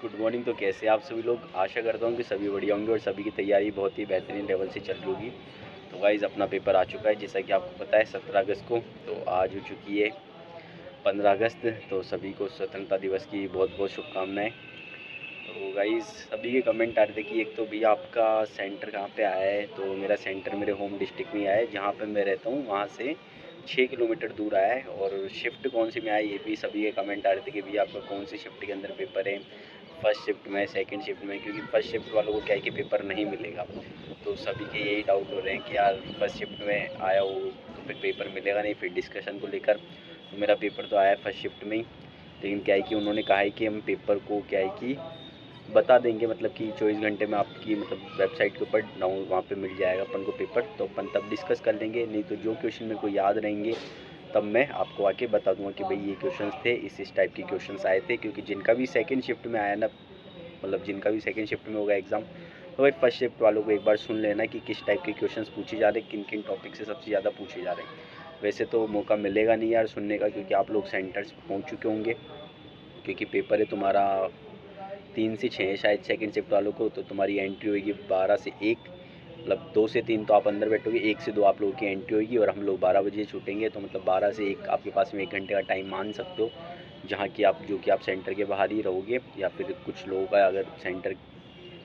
Good morning. तो कैसे आप सभी लोग? आशा करता हूँ कि सभी बढ़िया होंगे और सभी की तैयारी बहुत ही बेहतरीन लेवल से चल रही होगी। तो गाइज़ अपना पेपर आ चुका है, जैसा कि आपको पता है 17 अगस्त को। तो आज हो चुकी है 15 अगस्त। तो सभी को स्वतंत्रता दिवस की बहुत बहुत शुभकामनाएं। तो गाइज़ सभी के कमेंट आ रहे थे कि एक तो भैया आपका सेंटर कहाँ पे आया है। तो मेरा सेंटर मेरे होम डिस्ट्रिक्ट में आया है, जहाँ पे मैं रहता हूँ वहाँ से 6 किलोमीटर दूर आया है। और शिफ्ट कौन सी में आया, ये भी सभी के कमेंट आ रहे थे कि भैया आपका कौन सी शिफ्ट के अंदर पेपर है, फर्स्ट शिफ्ट में, सेकंड शिफ्ट में। क्योंकि फर्स्ट शिफ्ट वालों को क्या है कि पेपर नहीं मिलेगा। तो सभी के यही डाउट हो रहे हैं कि यार फर्स्ट शिफ्ट में आया हो तो फिर पेपर मिलेगा नहीं। फिर डिस्कशन को लेकर तो मेरा पेपर तो आया फर्स्ट शिफ्ट में ही, लेकिन क्या है कि उन्होंने कहा है कि हम पेपर को क्या है कि बता देंगे, मतलब कि 24 घंटे में आपकी मतलब वेबसाइट के ऊपर डाउन वहाँ पे मिल जाएगा अपन को पेपर। तो अपन तब डिस्कस कर लेंगे, नहीं तो जो क्वेश्चन मेरे को याद रहेंगे तब मैं आपको आके बता दूंगा कि भाई ये क्वेश्चंस थे, इस टाइप के क्वेश्चंस आए थे। क्योंकि जिनका भी सेकंड शिफ्ट में आया ना, मतलब जिनका भी सेकंड शिफ्ट में होगा एग्ज़ाम, तो भाई फर्स्ट शिफ्ट वालों को एक बार सुन लेना कि किस टाइप के क्वेश्चंस पूछे जा रहे हैं, किन किन टॉपिक से सबसे ज़्यादा पूछे जा रहे हैं। वैसे तो मौका मिलेगा नहीं यार सुनने का, क्योंकि आप लोग सेंटर्स पहुँच चुके होंगे। क्योंकि पेपर है तुम्हारा 3 से 6 शायद सेकंड शिफ्ट वालों को। तो तुम्हारी एंट्री होगी 12 से 1, मतलब 2 से 3 तो आप अंदर बैठोगे, 1 से 2 आप लोगों की एंट्री होगी और हम लोग 12 बजे छूटेंगे। तो मतलब 12 से 1 आपके पास में 1 घंटे का टाइम मान सकते हो, जहाँ कि आप जो कि आप सेंटर के बाहर ही रहोगे, या फिर कुछ लोगों का अगर सेंटर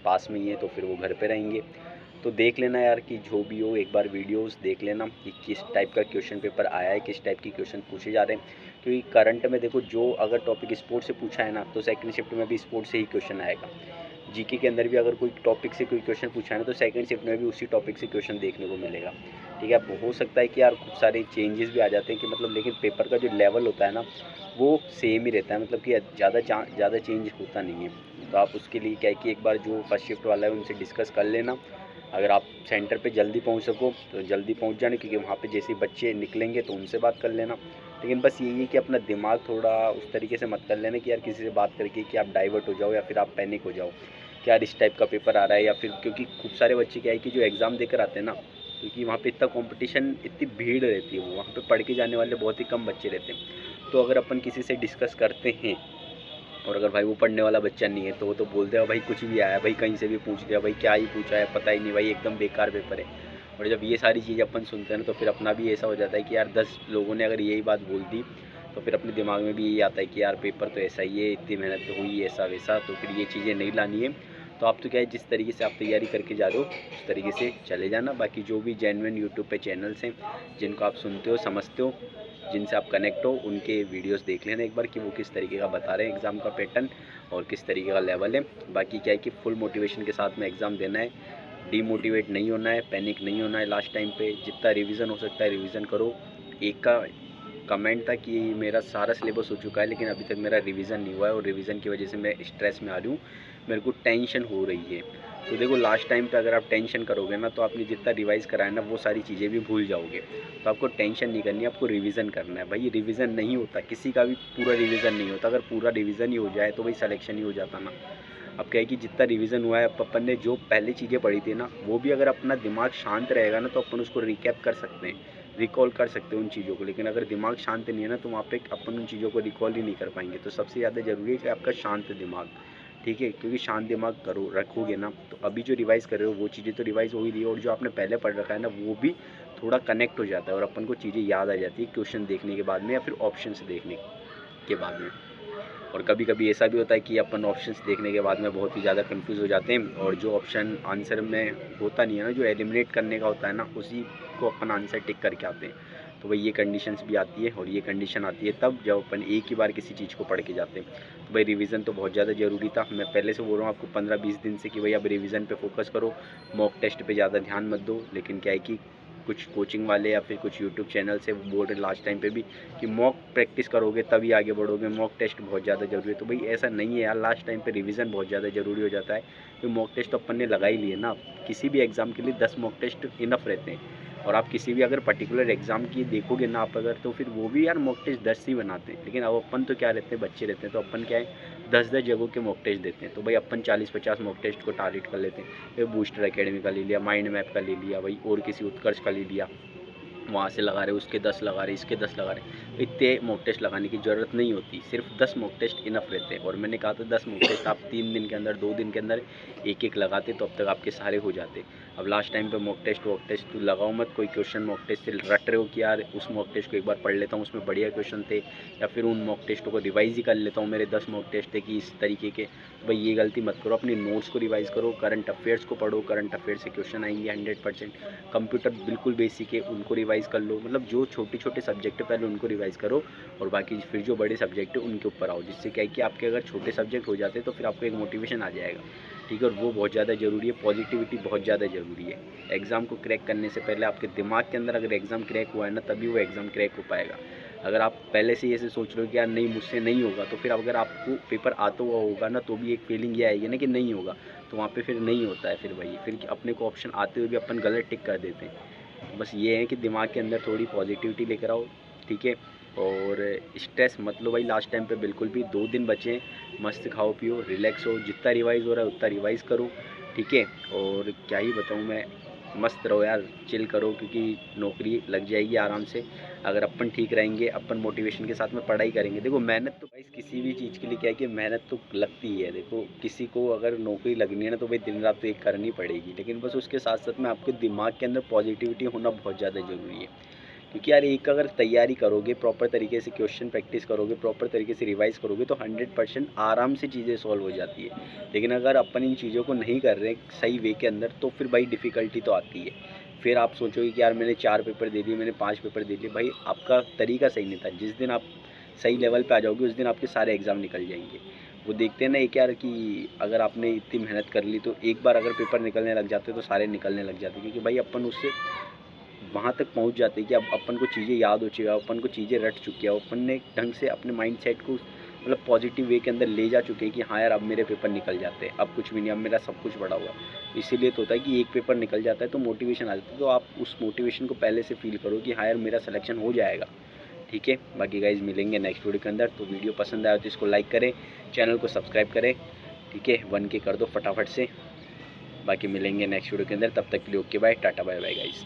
पास में ही है तो फिर वो घर पे रहेंगे। तो देख लेना यार कि जो भी हो, एक बार वीडियोस देख लेना कि किस टाइप का क्वेश्चन पेपर आया है, किस टाइप के क्वेश्चन पूछे जा रहे हैं। क्योंकि करंट में देखो, जो अगर टॉपिक स्पोर्ट्स से पूछा है ना, तो सेकंड शिफ्ट में भी स्पोर्ट्स से ही क्वेश्चन आएगा। जीके के अंदर भी अगर कोई टॉपिक से कोई क्वेश्चन पूछा है ना, तो सेकंड शिफ्ट में भी उसी टॉपिक से क्वेश्चन देखने को मिलेगा। ठीक है, अब हो सकता है कि यार खूब सारे चेंजेस भी आ जाते हैं कि मतलब, लेकिन पेपर का जो लेवल होता है ना वो सेम ही रहता है, मतलब कि ज़्यादा चेंज होता नहीं है। तो आप उसके लिए क्या है कि एक बार जो फर्स्ट शिफ्ट वाला है उनसे डिस्कस कर लेना। अगर आप सेंटर पे जल्दी पहुंच सको तो जल्दी पहुंच जाने, क्योंकि वहाँ पे जैसे बच्चे निकलेंगे तो उनसे बात कर लेना। लेकिन बस यही है कि अपना दिमाग थोड़ा उस तरीके से मत कर लेना कि यार किसी से बात करके कि आप डाइवर्ट हो जाओ या फिर आप पैनिक हो जाओ कि यार इस टाइप का पेपर आ रहा है। या फिर क्योंकि खूब सारे बच्चे क्या है कि जो एग्ज़ाम देकर आते हैं ना, क्योंकि वहाँ पे इतना कंपटीशन, इतनी भीड़ रहती है, वो वहाँ पे पढ़ के जाने वाले बहुत ही कम बच्चे रहते हैं। तो अगर अपन किसी से डिस्कस करते हैं और अगर भाई वो पढ़ने वाला बच्चा नहीं है तो वो तो बोलते हैं भाई कुछ भी आया, भाई कहीं से भी पूछ दिया, भाई क्या ही पूछा है पता ही नहीं, भाई एकदम बेकार पेपर है। और जब ये सारी चीज़ अपन सुनते हैं ना, तो फिर अपना भी ऐसा हो जाता है कि यार 10 लोगों ने अगर यही बात बोल दी तो फिर अपने दिमाग में भी यही आता है कि यार पेपर तो ऐसा ही है, इतनी मेहनत तो हुई ऐसा वैसा। तो फिर ये चीज़ें नहीं लानी है। तो आप तो क्या है, जिस तरीके से आप तैयारी करके जा रहे हो उस तरीके से चले जाना। बाकी जो भी जेन्युइन यूट्यूब पे चैनल्स हैं जिनको आप सुनते हो, समझते हो, जिनसे आप कनेक्ट हो, उनके वीडियोस देख लेना एक बार कि वो किस तरीके का बता रहे हैं एग्ज़ाम का पैटर्न और किस तरीके का लेवल है। बाकी क्या है कि फुल मोटिवेशन के साथ में एग्ज़ाम देना है, डीमोटिवेट नहीं होना है, पैनिक नहीं होना है। लास्ट टाइम पे जितना रिवीजन हो सकता है रिवीजन करो। एक का कमेंट था कि मेरा सारा सिलेबस हो चुका है लेकिन अभी तक मेरा रिवीजन नहीं हुआ है, और रिवीजन की वजह से मैं स्ट्रेस में आ रही हूँ, मेरे को टेंशन हो रही है। तो देखो, लास्ट टाइम पे अगर आप टेंशन करोगे ना, तो आपने जितना रिवाइज़ करा है ना वो सारी चीज़ें भी भूल जाओगे। तो आपको टेंशन नहीं करनी है, आपको रिवीजन करना है। भाई रिवीजन नहीं होता, किसी का भी पूरा रिवीजन नहीं होता। अगर पूरा रिवीजन ही हो जाए तो भाई सिलेक्शन ही हो जाता ना। अब क्या है कि जितना रिवीजन हुआ है, अपन ने जो पहले चीज़ें पढ़ी थी ना, वो भी अगर अपना दिमाग शांत रहेगा ना तो अपन उसको रिकैप कर सकते हैं, रिकॉल कर सकते हैं उन चीज़ों को। लेकिन अगर दिमाग शांत नहीं है ना, तो वहाँ पे अपन उन चीज़ों को रिकॉल ही नहीं कर पाएंगे। तो सबसे ज़्यादा ज़रूरी है कि आपका शांत दिमाग, ठीक है, क्योंकि शांत दिमाग करो रखोगे ना, तो अभी जो रिवाइज़ कर रहे हो वो चीज़ें तो रिवाइज़ हो ही रही है, और जो आपने पहले पढ़ रखा है ना वो भी थोड़ा कनेक्ट हो जाता है, और अपन को चीज़ें याद आ जाती है क्वेश्चन देखने के बाद में या फिर ऑप्शन देखने के बाद में। और कभी कभी ऐसा भी होता है कि अपन ऑप्शंस देखने के बाद में बहुत ही ज़्यादा कंफ्यूज हो जाते हैं, और जो ऑप्शन आंसर में होता नहीं है ना, जो एलिमिनेट करने का होता है ना, उसी को अपन आंसर टिक करके आते हैं। तो भाई ये कंडीशंस भी आती है, और ये कंडीशन आती है तब जब अपन एक ही बार किसी चीज़ को पढ़ के जाते हैं। तो भाई रिवीजन तो बहुत ज़्यादा ज़रूरी था। मैं पहले से बोल रहा हूँ आपको 15-20 दिन से कि भाई अब रिवीजन पे फोकस करो, मॉक टेस्ट पे ज़्यादा ध्यान मत दो। लेकिन क्या है कि कुछ कोचिंग वाले या फिर कुछ यूट्यूब चैनल से बोल रहे लास्ट टाइम पे भी कि मॉक प्रैक्टिस करोगे तभी आगे बढ़ोगे, मॉक टेस्ट बहुत ज़्यादा ज़रूरी है। तो भाई ऐसा नहीं है यार, लास्ट टाइम पे रिवीजन बहुत ज़्यादा ज़रूरी हो जाता है। तो मॉक टेस्ट तो अपन ने लगा ही लिए ना, किसी भी एग्ज़ाम के लिए 10 मॉक टेस्ट इनफ रहते हैं। और आप किसी भी अगर पर्टिकुलर एग्ज़ाम की देखोगे ना आप अगर, तो फिर वो भी यार मॉक टेस्ट 10 ही बनाते हैं। लेकिन अब अपन तो क्या रहते हैं, बच्चे रहते हैं, तो अपन क्या है 10-10 जगहों के मॉक टेस्ट देते हैं। तो भाई अपन 40-50 मॉक टेस्ट को टारगेट कर लेते हैं। फिर बूस्टर एकेडमी का ले लिया, माइंड मैप का ले लिया, भाई और किसी उत्कर्ष का ले लिया, वहाँ से लगा रहे, उसके 10 लगा रहे, इसके 10 लगा रहे। इतने मॉक टेस्ट लगाने की ज़रूरत नहीं होती, सिर्फ 10 मॉक टेस्ट इनफ रहते हैं। और मैंने कहा था 10 मॉक टेस्ट आप 3 दिन के अंदर, 2 दिन के अंदर एक एक लगाते तो अब तक आपके सारे हो जाते। अब लास्ट टाइम पे मॉक टेस्ट वॉक टेस्ट तो लगाओ मत, कोई क्वेश्चन मॉक टेस्ट से रट रहे हो कि यार उस मॉक टेस्ट को एक बार पढ़ लेता हूँ, उसमें बढ़िया क्वेश्चन थे, या फिर उन मॉक टेस्टों को रिवाइज ही कर लेता हूँ, मेरे 10 मॉक टेस्ट थे कि इस तरीके के। तो भाई ये गलती मत करो, अपनी नोट्स को रिवाइज़ करो, करंट अफेयर्स को पढ़ो, करंट अफेयर से क्वेश्चन आएंगे 100%। कंप्यूटर बिल्कुल बेसिक है, उनको रिवाइज़ कर लो, मतलब जो छोटे छोटे सब्जेक्ट है पहले उनको रिवाइज़ करो, और बाकी फिर जो बड़े सब्जेक्ट है उनके ऊपर आओ, जिससे क्या है कि आपके अगर छोटे सब्जेक्ट हो जाते हैं तो फिर आपको एक मोटिवेशन आ जाएगा, ठीक है। और वो बहुत ज़्यादा ज़रूरी है, पॉजिटिविटी बहुत ज़्यादा ज़रूरी है। एग्ज़ाम को क्रैक करने से पहले आपके दिमाग के अंदर अगर एग्ज़ाम क्रैक हुआ है ना, तभी वो एग्ज़ाम क्रैक हो पाएगा। अगर आप पहले से ऐसे सोच रहे हो कि यार नहीं मुझसे नहीं होगा, तो फिर अगर आपको पेपर आता हुआ होगा ना, तो भी एक फीलिंग ये आएगी ना कि नहीं होगा, तो वहाँ पे फिर नहीं होता है। फिर वही फिर अपने को ऑप्शन आते हुए भी अपन गलत टिक कर देते हैं। बस ये है कि दिमाग के अंदर थोड़ी पॉजिटिविटी लेकर आओ, ठीक है। और स्ट्रेस मत लो भाई लास्ट टाइम पे बिल्कुल भी। 2 दिन बचे हैं, मस्त खाओ पियो, रिलैक्स हो, जितना रिवाइज़ हो रहा है उतना रिवाइज़ करो, ठीक है। और क्या ही बताऊँ मैं, मस्त रहो यार, चिल करो, क्योंकि नौकरी लग जाएगी आराम से अगर अपन ठीक रहेंगे, अपन मोटिवेशन के साथ में पढ़ाई करेंगे। देखो मेहनत तो भाई किसी भी चीज़ के लिए क्या है कि मेहनत तो लगती ही है। देखो किसी को अगर नौकरी लगनी है ना, तो भाई दिन रात तो एक करनी पड़ेगी, लेकिन बस उसके साथ साथ में आपके दिमाग के अंदर पॉजिटिविटी होना बहुत ज़्यादा ज़रूरी है। क्योंकि यार एक अगर तैयारी करोगे, प्रॉपर तरीके से क्वेश्चन प्रैक्टिस करोगे, प्रॉपर तरीके से रिवाइज करोगे, तो 100% आराम से चीज़ें सॉल्व हो जाती है। लेकिन अगर अपन इन चीज़ों को नहीं कर रहे सही वे के अंदर, तो फिर भाई डिफ़िकल्टी तो आती है। फिर आप सोचोगे कि यार मैंने 4 पेपर दे दिए, मैंने 5 पेपर दे दिए, भाई आपका तरीका सही नहीं था। जिस दिन आप सही लेवल पे आ जाओगे, उस दिन आपके सारे एग्ज़ाम निकल जाएंगे। वो देखते हैं ना एक यार कि अगर आपने इतनी मेहनत कर ली, तो एक बार अगर पेपर निकलने लग जाते तो सारे निकलने लग जाते, क्योंकि भाई अपन उससे वहाँ तक पहुँच जाते हैं कि अब अपन को चीज़ें याद हो चुकी है, अपन को चीज़ें रट चुकी है, अपन ने ढंग से अपने माइंड सेट को मतलब पॉजिटिव वे के अंदर ले जा चुके हैं कि हाँ यार अब मेरे पेपर निकल जाते हैं, अब कुछ भी नहीं, अब मेरा सब कुछ पड़ा हुआ है। इसीलिए तो होता है कि एक पेपर निकल जाता है तो मोटिवेशन आ जाता है, तो आप उस मोटिवेशन को पहले से फील करो कि हाँ यार मेरा सिलेक्शन हो जाएगा, ठीक है। बाकी गाइज मिलेंगे नेक्स्ट वीडियो के अंदर। तो वीडियो पसंद आया तो इसको लाइक करें, चैनल को सब्सक्राइब करें, ठीक है, 1K कर दो फटाफट से। बाकी मिलेंगे नेक्स्ट वीडियो के अंदर, तब तक के लिए okay bye, tata bye bye guys.